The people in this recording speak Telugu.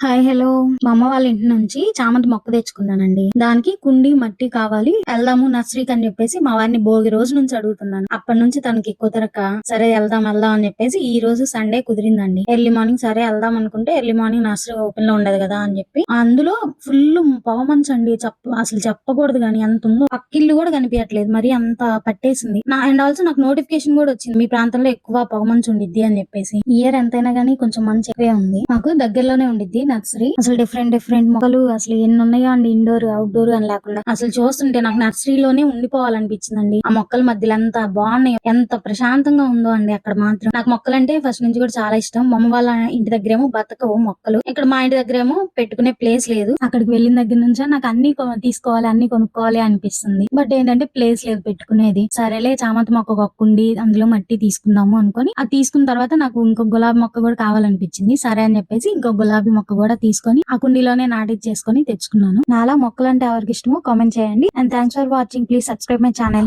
Hi hello. మా అమ్మ వాళ్ళ ఇంటి నుంచి చామంతి మొక్క తెచ్చుకున్నానండి. దానికి కుండీ మట్టి కావాలి, వెళ్దాము నర్సరీకి అని చెప్పేసి మా వారిని భోగి రోజు నుంచి అడుగుతున్నాను. అప్పటి నుంచి తనకి కుదరక సరే వెళ్దాం అని చెప్పేసి ఈ రోజు సండే కుదిరిందండి. ఎర్లీ మార్నింగ్ సరే వెళ్దాం అనుకుంటే ఎర్లీ మార్నింగ్ నర్సరీ ఓపెన్ లో ఉండదు కదా అని చెప్పి అందులో ఫుల్ పొగమంచు అండి. అసలు చెప్పకూడదు గాని ఎంత ఉందో, పక్కిల్లు కూడా కనిపించట్లేదు, మరి అంత పట్టేసింది. అండ్ ఆల్సో నాకు నోటిఫికేషన్ కూడా వచ్చింది, మీ ప్రాంతంలో ఎక్కువ పొగమంచు ఉండిద్ది అని చెప్పేసి. ఇయర్ ఎంతైనా గానీ కొంచెం మంచి ఎక్కువే ఉంది. మాకు దగ్గరలోనే ఉండిద్ది నర్సరీ. అసలు డిఫరెంట్ డిఫరెంట్ మొక్కలు అసలు ఎన్ని ఉన్నాయో అండి, ఇండోర్ అవుట్డోర్ అని లేకుండా. అసలు చూస్తుంటే నాకు నర్సరీలోనే ఉండిపోవాలనిపించిందండి. ఆ మొక్కల మధ్యలో ఎంత బాగున్నాయో, ఎంత ప్రశాంతంగా ఉందో అండి అక్కడ మాత్రం. నాకు మొక్కలంటే ఫస్ట్ నుంచి కూడా చాలా ఇష్టం. మా అమ్మ వాళ్ళ ఇంటి దగ్గరేమో బతకవు మొక్కలు, ఇక్కడ మా ఇంటి దగ్గరేమో పెట్టుకునే ప్లేస్ లేదు. అక్కడికి వెళ్ళిన దగ్గర నుంచే నాకు అన్ని తీసుకోవాలి, అన్ని కొనుక్కోవాలి అనిపిస్తుంది. బట్ ఏంటంటే ప్లేస్ లేదు పెట్టుకునేది. సరేలే చామంతి మొక్క కొక్కుండి అందులో మట్టి తీసుకుందాము అనుకుని అది తీసుకున్న తర్వాత నాకు ఇంకో గులాబీ మొక్క కూడా కావాలనిపించింది. సరే అని చెప్పేసి ఇంకో గులాబీ మొక్క కూడా తీసుకొని ఆ కుండీలోనే నాటిచ్చేసుకొని తెచ్చుకున్నాను. నాలా మొక్కలంటే ఎవరికి ఇష్టమో కామెంట్ చేయండి. And thanks for watching. Please subscribe my channel.